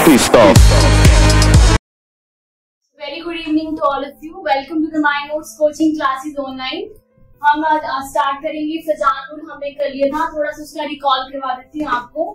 Peace out. Very good evening to all of you. Welcome to the My Notes coaching classes online. हम start करेंगे Fazan rule हमने कर लिया था, थोड़ा सा उसका रिकॉल करवा देती हूँ आपको।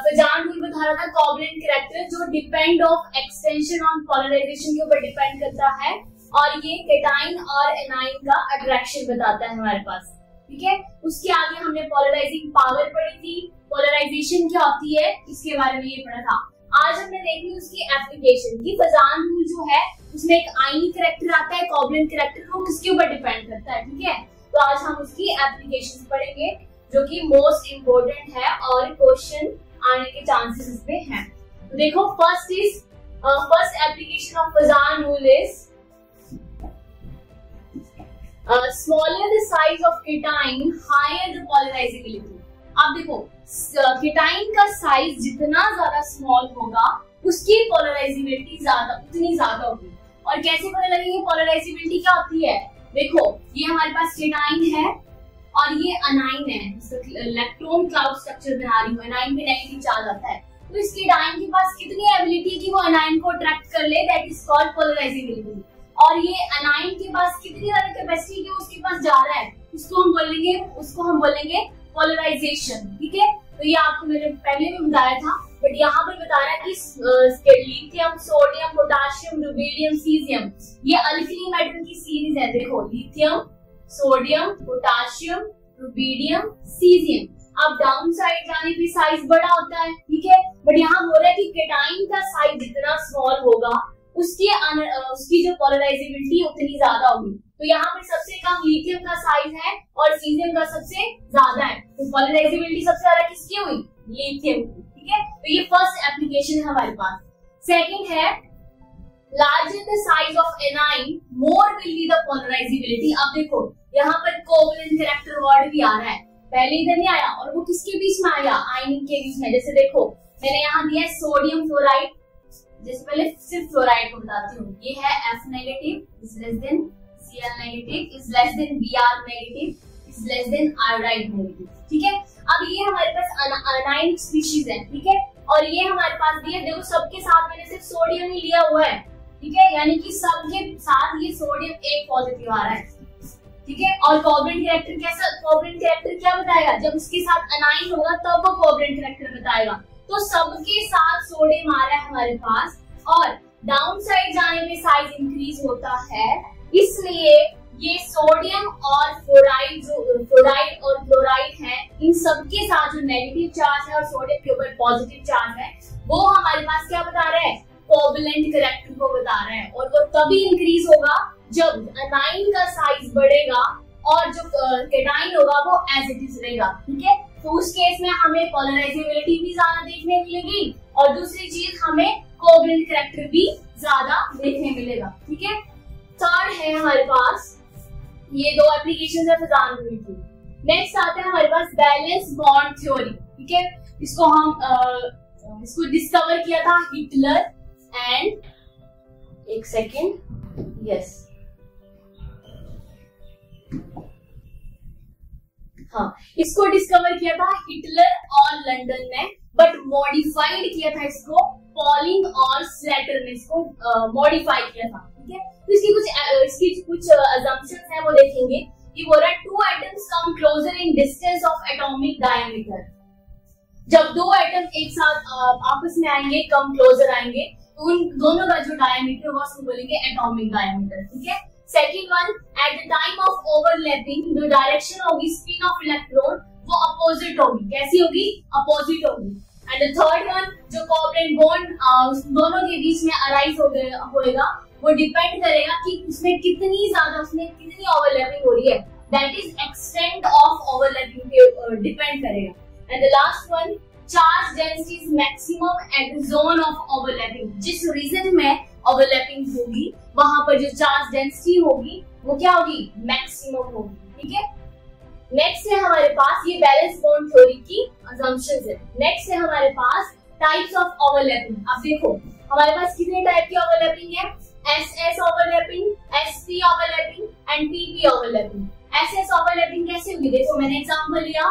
फजान रूल बता रहा था कोवलेंट कैरेक्टर जो depend of extension on polarization के ऊपर डिपेंड करता है और ये केटाइन और एनाइन का अट्रैक्शन बताता है हमारे पास, ठीक है। उसके आगे हमने पोलराइजिंग पावर पढ़ी थी, पोलराइजेशन क्या होती है इसके बारे में ये पढ़ा था। आज हमने देखनी उसकी एप्लीकेशन की। फजान रूल जो है उसमें एक आयनिक कैरेक्टर आता है, कोवलेंट कैरेक्टर, वो किसके ऊपर डिपेंड करता है, ठीक है। तो आज हम उसकी एप्लीकेशन पढ़ेंगे जो कि मोस्ट इम्पोर्टेंट है और क्वेश्चन आने के चांसेस इसमें हैं। तो देखो first application of Fajans rule is smaller the size of cation, higher the polarizability. अब देखो कीटाइन का साइज जितना ज्यादा स्मॉल होगा उसकी पोलराइजेबिलिटी उतनी ज्यादा होगी। और कैसे पता लगेगी पोलराइजेबिलिटी क्या होती है? देखो ये हमारे पास कीटाइन है और ये अनाइन है, इलेक्ट्रॉन क्लाउड स्ट्रक्चर बना रही हूँ, अनाइन पे नेगेटिव चार्ज आता है। तो इस कीटाइन के पास कितनी एबिलिटी कि वो अनाइन को अट्रैक्ट कर ले, दैट इज कॉल्ड पोलराइजेबिलिटी। और ये अनाइन के पास कितनी ज्यादा कैपेसिटी कि उसके पास जा रहा है उसको हम बोलेंगे पोलराइजेशन, ठीक है। तो ये आपको मैंने पहले भी बताया था, बट यहाँ पर बता रहा है कि lithium, sodium, potassium, rubidium, caesium ये अल्कली मेटल की सीरीज है। देखो lithium, sodium, potassium, rubidium, caesium. अब डाउन साइड जाने पे साइज बड़ा होता है, ठीक है। बट यहाँ बोल रहा है कि केटाइन का साइज जितना स्मॉल होगा उसकी जो पोलराइजेबिलिटी उतनी ज्यादा होगी। तो यहाँ पर सबसे कम लिथियम का साइज है और सीजियम का सबसे ज्यादा है, तो पोलराइजेबिलिटी सबसे ज्यादा किसकी हुई? लिथियम की, ठीक है। तो ये फर्स्ट एप्लीकेशन है हमारे पास। सेकंड है larger the size of anion more will be the polarisability. अब देखो यहाँ पर कोवलेंट कैरेक्टर वर्ड भी आ रहा है, पहले इधर नहीं आया और वो किसके बीच में आया? आयनिक के बीच में। जैसे देखो मैंने यहाँ दिया है सोडियम फ्लोराइड, जैसे पहले सिर्फ फ्लोराइड को बताती हूँ, ये है F negative is less than Cl negative is less than Br negative is less than iodide negative, ठीक है। अब ये हमारे पास अनायनिक स्पीशीज है, ठीक है। और ये हमारे पास दिया, देखो सबके साथ मैंने सिर्फ सोडियम ही लिया हुआ है, ठीक है, यानी कि सबके साथ ये सोडियम एक पॉजिटिव आ रहा है, ठीक है। और कोवलेंट कैरेक्टर क्या बताएगा? जब उसके साथ अनाइन होगा तब वो कोवलेंट कैरेक्टर बताएगा। तो सबके साथ सोडियम आ रहा है हमारे पास और डाउन साइड जाने पे साइज इंक्रीज होता है, इसलिए ये सोडियम और फ्लोराइड और क्लोराइड है, इन सबके साथ जो नेगेटिव चार्ज है और सोडियम के ऊपर पॉजिटिव चार्ज है वो हमारे पास क्या बता रहा है? कोवलेंट कैरेक्टर को बता रहा है। और वो तभी इंक्रीज होगा जब अनाइन का साइज बढ़ेगा और जो केटाइन होगा वो एज इट इज रहेगा, ठीक है। तो उस केस में हमें पोलराइजेबिलिटी भी ज्यादा देखने मिलेगी और दूसरी चीज हमें कोवलेंट कैरेक्टर भी ज्यादा देखने मिलेगा, ठीक है। थर्ड है हमारे पास, ये दो एप्लीकेशंस है फजान रूल की। नेक्स्ट आता है हमारे पास बैलेंस बॉन्ड थ्योरी, ठीक है। इसको डिस्कवर किया था हिटलर एंड एक सेकेंड, यस हाँ, इसको डिस्कवर किया था हिटलर और लंदन ने, बट मॉडिफाइड किया था इसको पॉलिंग और स्लेटर ने इसको मॉडिफाई किया था, ठीक है। तो इसकी कुछ असम्पशंस हैं वो देखेंगे कि बोल रहा है two atoms come closer in distance of atomic diameter. जब दो एटम एक साथ आपस में आएंगे, कम क्लोजर आएंगे, तो उन दोनों का जो डायमीटर होगा उसको बोलेंगे एटॉमिक डायमीटर, ठीक है। Second one, at the time of overlapping जो डायरेक्शन होगी स्पिन ऑफ इलेक्ट्रॉन वो अपोजिट होगी, कैसी होगी? अपोजिट होगी। एंड द थर्ड वन, जो कोवलेंट बॉन्ड दोनों के बीच में अराइज होएगा वो डिपेंड करेगा कि उसमें कितनी ओवरलैपिंग हो रही है, that is extent of overlapping पे डिपेंड करेगा। And the last one, charge density is maximum at the zone of overlapping. जिस रीजन में ओवरलैपिंग होगी वहां पर जो चार्ज डेंसिटी होगी वो क्या होगी? मैक्सिमम होगी, ठीक है। नेक्स्ट है हमारे पास, ये बैलेंस बॉन्ड थ्योरी की असम्पशंस है। नेक्स्ट है हमारे पास टाइप्स ऑफ ओवरलैपिंग। अब देखो हमारे पास कितने टाइप की ओवरलैपिंग है? SS overlapping, SP overlapping and PP overlapping. SS overlapping कैसे होगी? देखो मैंने एग्जांपल लिया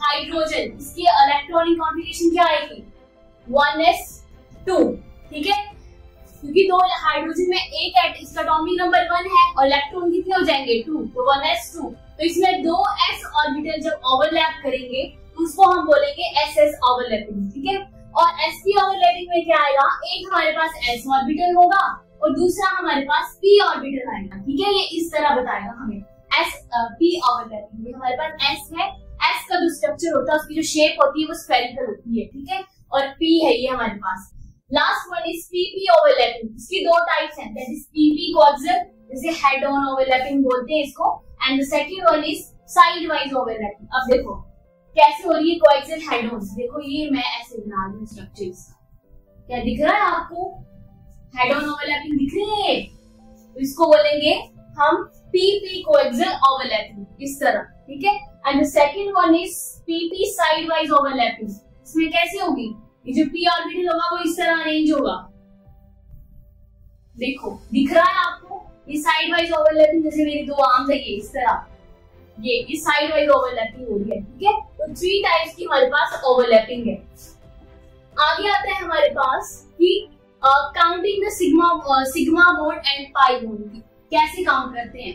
हाइड्रोजन, इसकी इलेक्ट्रॉनिक कॉन्फ़िगरेशन क्या आएगी? 1s 2, ठीक है, क्योंकि दो हाइड्रोजन में एक इसका एटॉमिक नंबर 1 है और इलेक्ट्रॉन कितने हो जाएंगे 2, तो 1s2। तो इसमें दो s ऑर्बिटल जब ओवरलैप करेंगे तो उसको हम बोलेंगे ss ओवरलैपिंग, ठीक है। और sp ओवरलैपिंग में क्या आएगा, एक हमारे पास s ऑर्बिटल होगा और दूसरा हमारे पास p ऑर्बिटल आएगा, ठीक है। ये इस तरह बताएगा हमें p ओवरलैपिंग में हमारे पास s है, s का जो स्ट्रक्चर होता है उसकी जो शेप होती है वो स्फेरिकल होती है, ठीक है, और p है ये हमारे पास। Last one is pp overlapping, इसकी दो टाइप्स हैं, दैट इज pp कोएक्सियल, जैसे हेड ऑन ओवरलैपिंग बोलते हैं इसको, and the second one is side wise overlapping. अब देखो कैसे हो रही है कोएक्सियल हेड ऑन, देखो ये मैं ऐसे बना रही हूं स्ट्रक्चर्स, क्या दिख रहा है आपको, हेड ऑन ओवरलैपिंग दिख रही है, तो इसको बोलेंगे हम pp कोएक्सियल ओवरलैपिंग, इस तरह, ठीक है। And the second one is pp side wise overlapping, इसमें कैसे होगी, ये जो p ऑर्बिटल होगा वो इस तरह अरेंज होगा, देखो दिख रहा है आपको, ये साइड वाइज ओवरलैपिंग, जैसे मेरी दो आर्म्स है ये इस तरह, ये साइड वाइज ओवरलैपिंग हो रही है, ठीक है। तो 3 टाइप्स की हमारे पास ओवरलैपिंग है। आगे आता है हमारे पास कि counting the sigma bond and pi bond, कैसे काउंट करते हैं।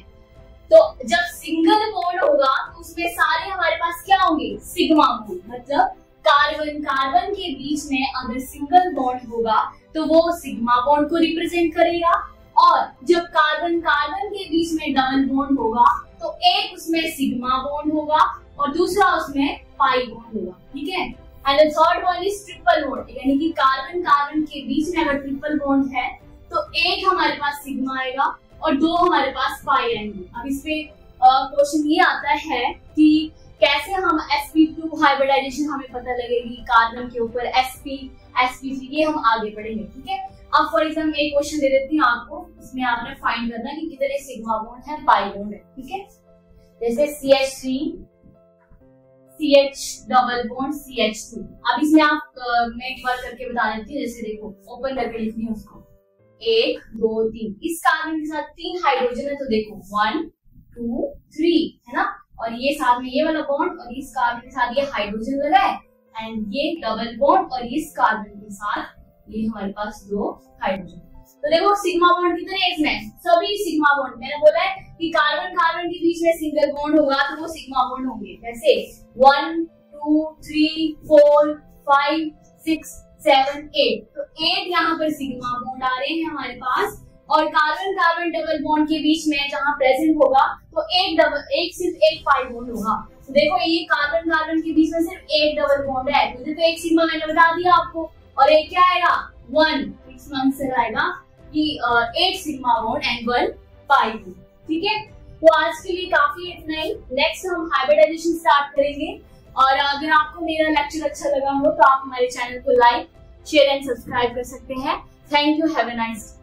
तो जब सिंगल बॉन्ड होगा तो उसमें सारे हमारे पास क्या होंगे, सिग्मा बॉन्ड, मतलब कार्बन के बीच में अगर सिंगल बॉन्ड होगा तो वो सिग्मा बॉन्ड को रिप्रेजेंट करेगा, और जब कार्बन के बीच में डबल बॉन्ड होगा तो एक उसमें सिग्मा बॉन्ड होगा और दूसरा उसमें पाई बॉन्ड होगा, ठीक है। And the third one is triple bond, यानी कि कार्बन के बीच में अगर ट्रिपल बॉन्ड है तो एक हमारे पास सिग्मा आएगा और दो हमारे पास पाई आएंगे। अब इस पे क्वेश्चन ये आता है कि कैसे हम sp2 हाइब्रिडाइजेशन हमें पता लगेगी कार्बन के ऊपर sp3, ये हम आगे पढ़ेंगे, ठीक है। अब फॉर एग्जाम्पल एक क्वेश्चन दे देती हूँ आपको, इसमें आपने फाइंड करना है कि कितने सिग्मा बॉन्ड है, पाई बॉन्ड है, ठीक है। जैसे CH3 CH double bond CH2। अब इसमें आप मैं एक बार करके बता देती हूँ, जैसे देखो ओपन करके लिखनी है उसको, 1 2 3, इस कार्बन के साथ 3 हाइड्रोजन है तो देखो 1 2 3, है ना, और ये साथ में ये वाला बॉन्ड और इस कार्बन के साथ ये हाइड्रोजन लगा है, एंड ये डबल बॉन्ड और इस कार्बन के साथ ये हमारे पास 2 हाइड्रोजन। तो देखो सिग्मा बॉन्ड कितने हैं इसमें, सभी सिग्मा बॉन्ड, मैंने बोला है कि कार्बन के बीच में सिंगल बॉन्ड होगा तो वो सिग्मा बॉन्ड होंगे, जैसे 1 2 3 4 5 6 7 8, तो 8 यहाँ पर सिग्मा बॉन्ड आ रहे हैं हमारे पास, और कार्बन डबल बॉन्ड के बीच में जहाँ प्रेजेंट होगा तो एक सिर्फ एक पाई बॉन्ड होगा। तो देखो ये कार्बन के बीच में सिर्फ एक डबल बॉन्ड है, मुझे तो एक सिग्मा मैंने बता दिया आपको, और एक क्या आएगा 1, इसमें आंसर आएगा कि 8 sigma bond and 1 pi bond, ठीक है। तो आज के लिए काफी इतना ही, नेक्स्ट हम हाइब्रिडाइजेशन स्टार्ट करेंगे। और अगर आपको मेरा लेक्चर अच्छा लगा हो तो आप हमारे चैनल को लाइक शेयर एंड सब्सक्राइब कर सकते हैं। Thank you, have a nice day.